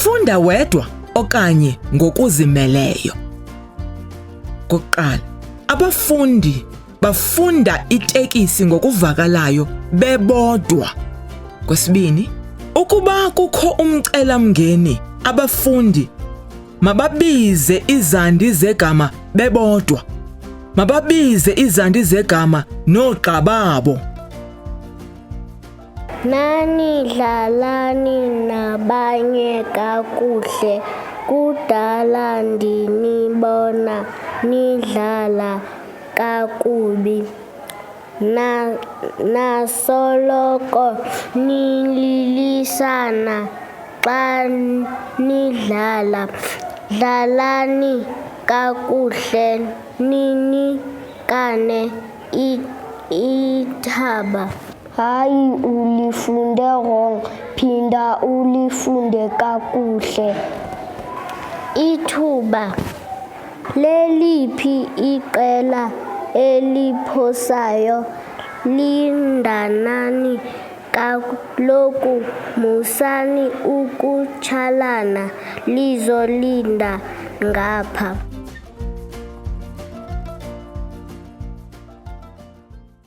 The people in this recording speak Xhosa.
Ufunda wedwa okanye ngokuzimeleyo? Okokuqala, abafundi bafunda itekisi ngokuvakalayo bebodwa. Okwesibini, ukuba kukho umcelamngeni, abafundi mababize izandi zegama bebodwa. Mababize izandi zegama noogxa babo. Nanidlalani nabanye kakuhle, kudala ndinibona nidlala kakubi. Nasoloko nililisana xa nidlala. Dlalani kakuhle ninikane ithaba. Hayi ulifunde wrong, phinda ulifunde kakuhle. Ithuba. Leliphi iqela eliphosayo? Lindanani kaloku, musani ukutshalana, lizolinda ngapha.